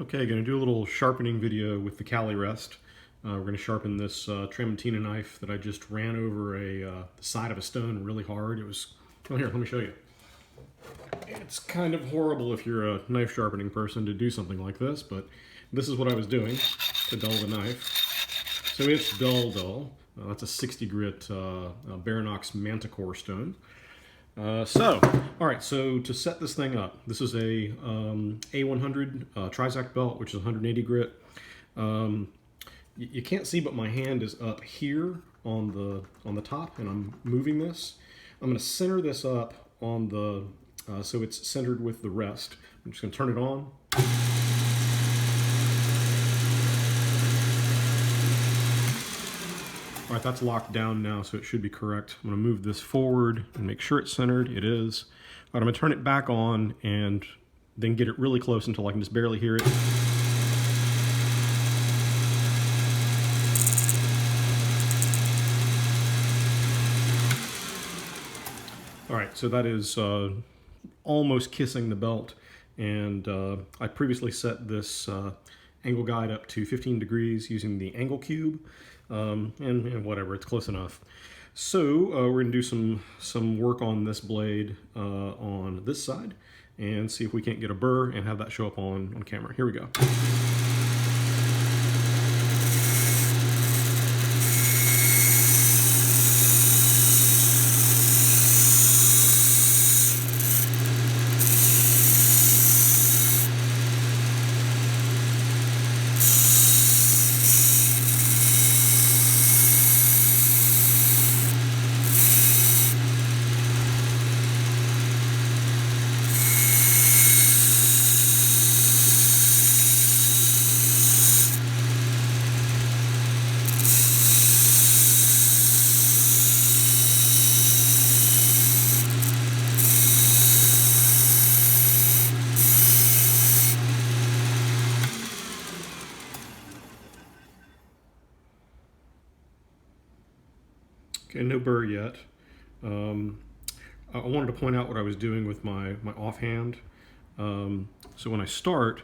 Okay, going to do a little sharpening video with the Kally Rest. We're going to sharpen this Tramontina knife that I just ran over the side of a stone really hard. It was, oh here, let me show you. It's kind of horrible if you're a knife sharpening person to do something like this, but this is what I was doing to dull the knife. So it's dull. That's a 60 grit Baranox Manticore stone. All right, so to set this thing up, this is a A100 Trizact belt, which is 180 grit. You can't see, but my hand is up here on the top, and I'm moving this. I'm going to center this up on the so it's centered with the rest. I'm just going to turn it on. All right, that's locked down now, so it should be correct. I'm going to move this forward and make sure it's centered. It is. All right, I'm going to turn it back on and then get it really close until I can just barely hear it. All right, so that is almost kissing the belt, and I previously set this angle guide up to 15 degrees using the angle cube, and whatever, it's close enough. So we're going to do some work on this blade on this side and see if we can't get a burr and have that show up on camera. Here we go. Okay, no burr yet. I wanted to point out what I was doing with my offhand. So when I start,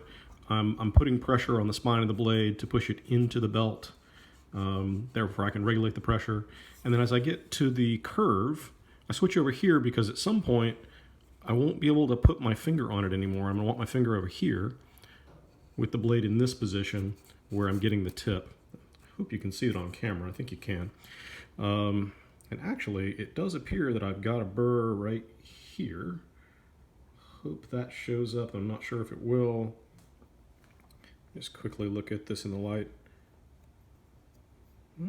I'm putting pressure on the spine of the blade to push it into the belt. Therefore I can regulate the pressure. And then as I get to the curve, I switch over here because at some point I won't be able to put my finger on it anymore. I'm going to want my finger over here with the blade in this position where I'm getting the tip. I hope you can see it on camera. I think you can. And actually, it does appear that I've got a burr right here. Hope that shows up. I'm not sure if it will. Just quickly look at this in the light.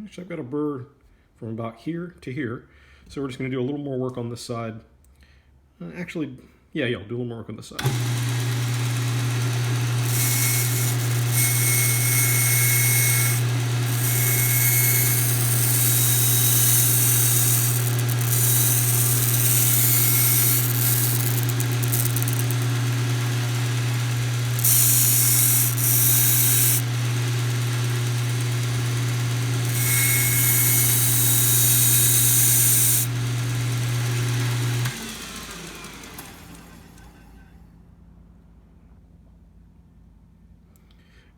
Actually, I've got a burr from about here to here. So we're just going to do a little more work on this side. Actually, yeah, I'll do a little more work on this side.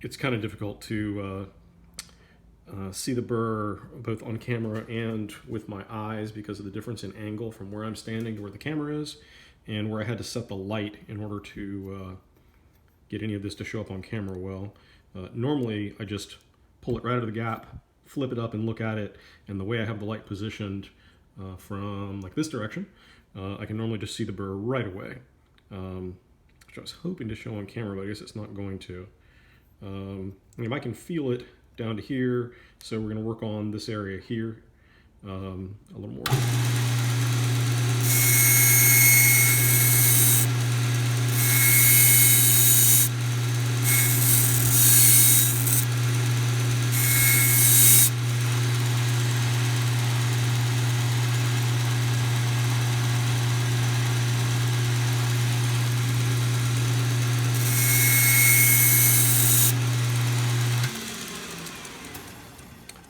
It's kind of difficult to see the burr both on camera and with my eyes because of the difference in angle from where I'm standing to where the camera is and where I had to set the light in order to get any of this to show up on camera well. Normally I just pull it right out of the gap, flip it up and look at it, and the way I have the light positioned from like this direction, I can normally just see the burr right away, which I was hoping to show on camera, but I guess it's not going to. I can feel it down to here, so we're going to work on this area here a little more.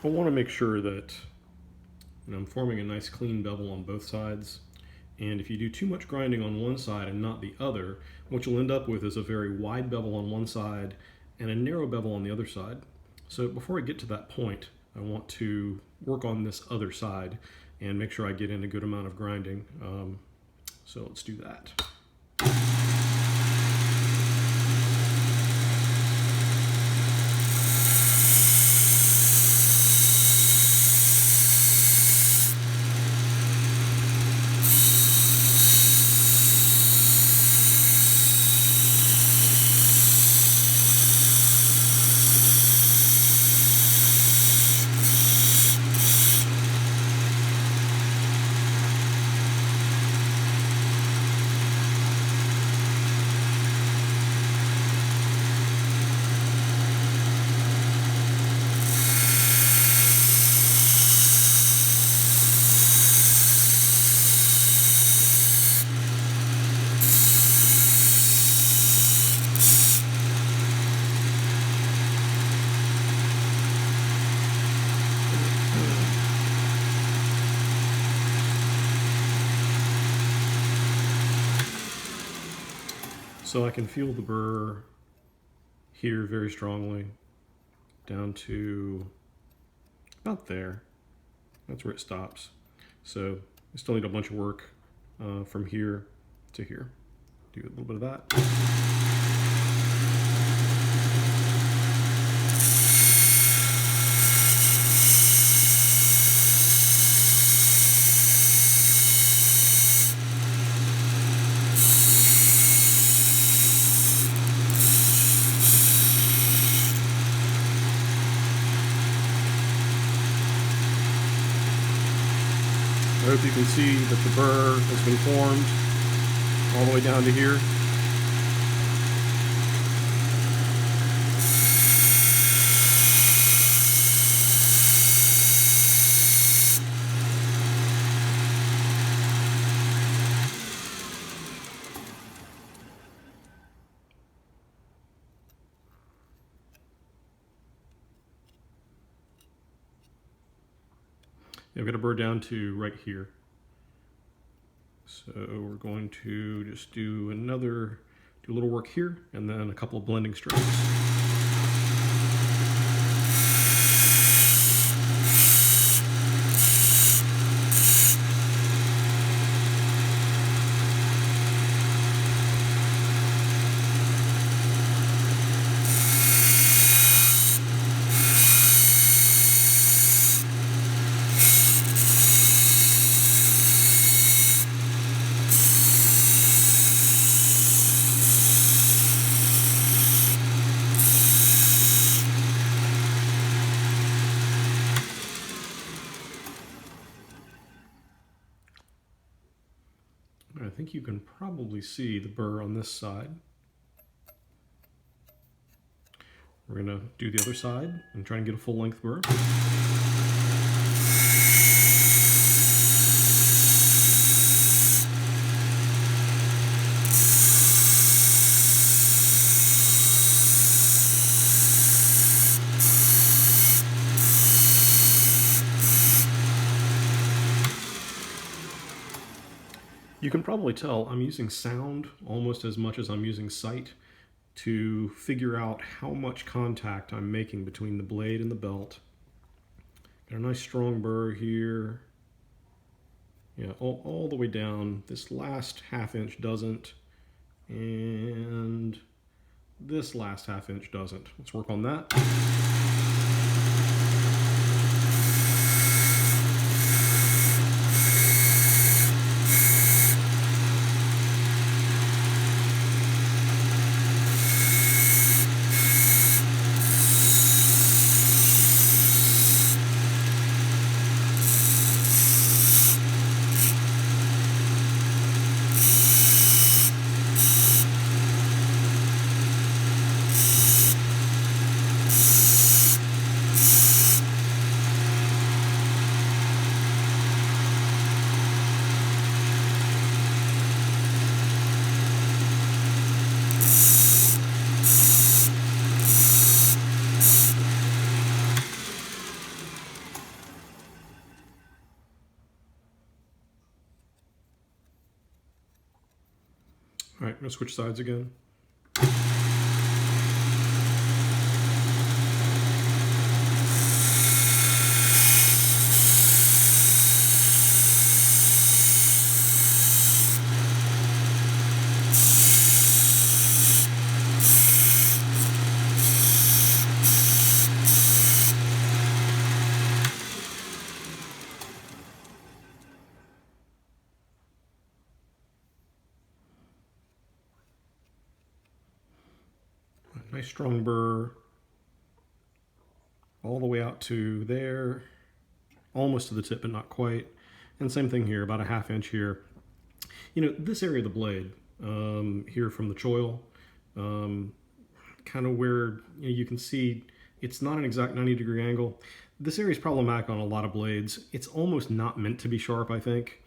I want to make sure that I'm forming a nice clean bevel on both sides, and if you do too much grinding on one side and not the other, what you'll end up with is a very wide bevel on one side and a narrow bevel on the other side. So before I get to that point, I want to work on this other side and make sure I get in a good amount of grinding. So let's do that. So I can feel the burr here very strongly down to about there. That's where it stops. So I still need a bunch of work from here to here. Do a little bit of that. I hope you can see that the burr has been formed all the way down to here. I've got a burr down to right here. So we're going to just do a little work here, and then a couple of blending strokes. I think you can probably see the burr on this side. We're going to do the other side and try and get a full length burr. You can probably tell I'm using sound almost as much as I'm using sight to figure out how much contact I'm making between the blade and the belt. Got a nice strong burr here. Yeah, all the way down. This last ½ inch doesn't, and this last ½ inch doesn't. Let's work on that. All right, I'm gonna switch sides again. Nice strong burr all the way out to there, almost to the tip, but not quite. And same thing here, about a 1/2 inch here. You know, this area of the blade here from the choil, kind of where you can see it's not an exact 90-degree angle. This area is problematic on a lot of blades. It's almost not meant to be sharp, I think.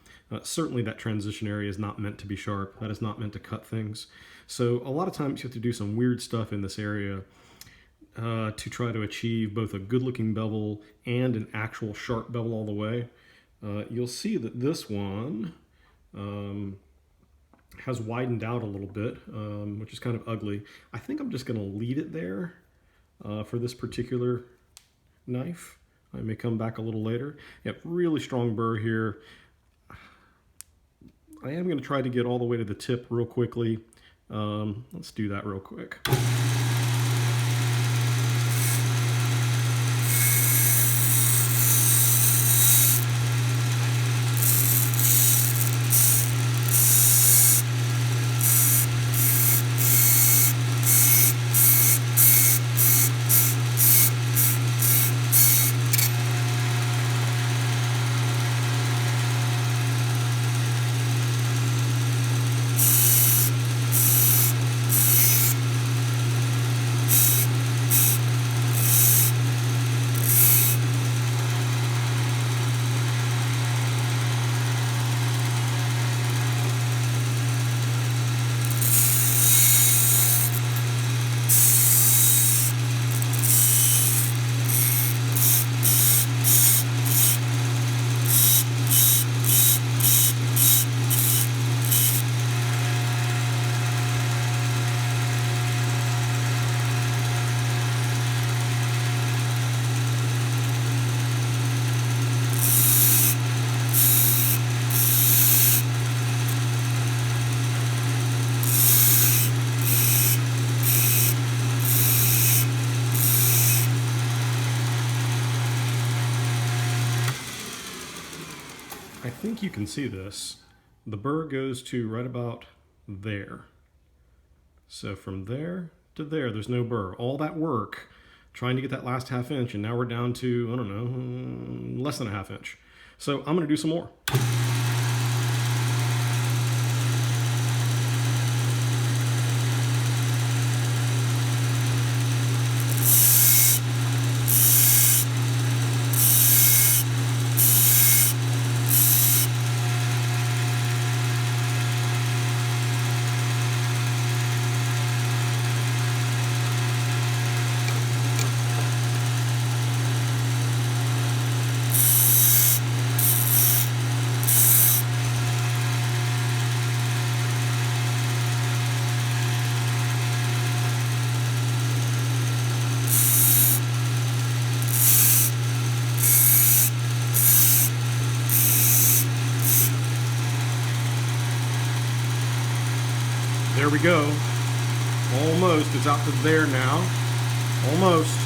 Certainly that transition area is not meant to be sharp. That is not meant to cut things. So a lot of times you have to do some weird stuff in this area to try to achieve both a good-looking bevel and an actual sharp bevel all the way. You'll see that this one has widened out a little bit, which is kind of ugly. I think I'm just going to leave it there for this particular knife. I may come back a little later. Yep, really strong burr here. I am going to try to get all the way to the tip real quickly. Let's do that real quick. I think you can see this. The burr goes to right about there. So from there to there, there's no burr. All that work trying to get that last 1/2 inch, and now we're down to, I don't know, less than a 1/2 inch. So I'm gonna do some more. There we go. Almost. It's out to there now. Almost.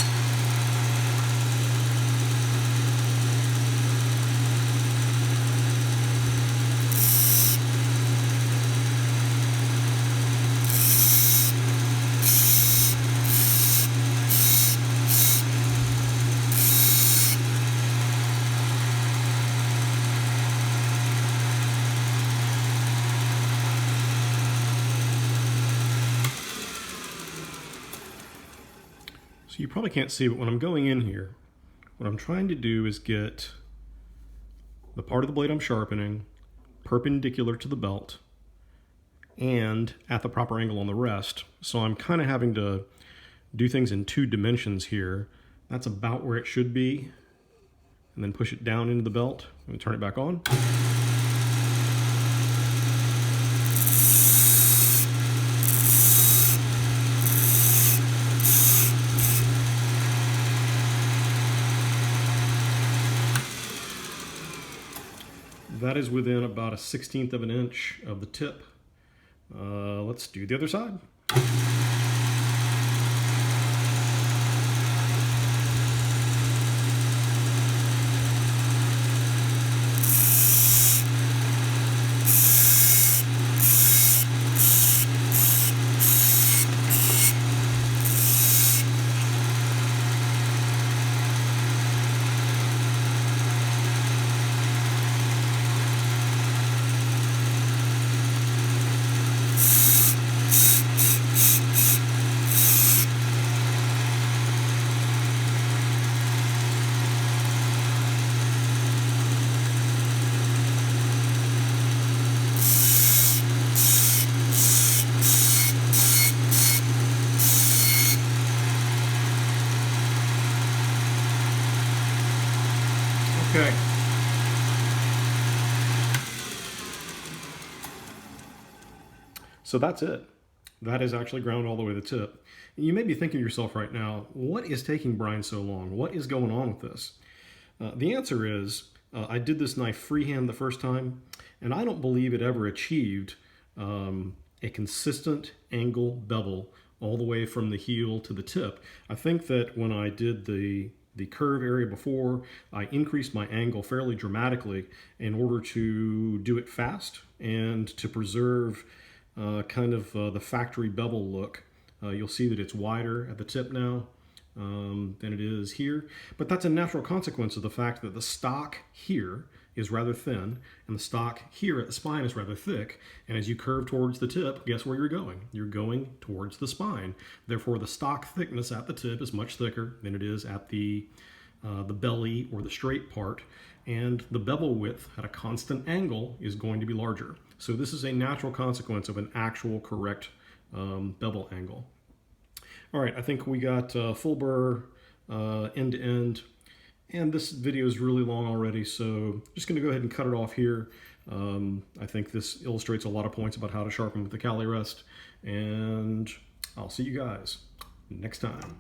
You probably can't see, but when I'm going in here, what I'm trying to do is get the part of the blade I'm sharpening perpendicular to the belt and at the proper angle on the rest. So I'm kind of having to do things in 2 dimensions here. That's about where it should be. And then push it down into the belt and turn it back on. That is within about a 1/16 of an inch of the tip. Let's do the other side. Okay. So that's it. That is actually ground all the way to the tip. And you may be thinking to yourself right now, what is taking Brian so long? What is going on with this? The answer is, I did this knife freehand the first time, and I don't believe it ever achieved a consistent angle bevel all the way from the heel to the tip. I think that when I did the curve area before, I increased my angle fairly dramatically in order to do it fast and to preserve the factory bevel look. You'll see that it's wider at the tip now than it is here, but that's a natural consequence of the fact that the stock here is rather thin and the stock here at the spine is rather thick, and as you curve towards the tip, guess where you're going? You're going towards the spine. Therefore, the stock thickness at the tip is much thicker than it is at the belly or the straight part, and the bevel width at a constant angle is going to be larger. So this is a natural consequence of an actual correct bevel angle. All right, I think we got full burr end to end, and this video is really long already, so just going to go ahead and cut it off here. I think this illustrates a lot of points about how to sharpen with the Kally Rest, and I'll see you guys next time.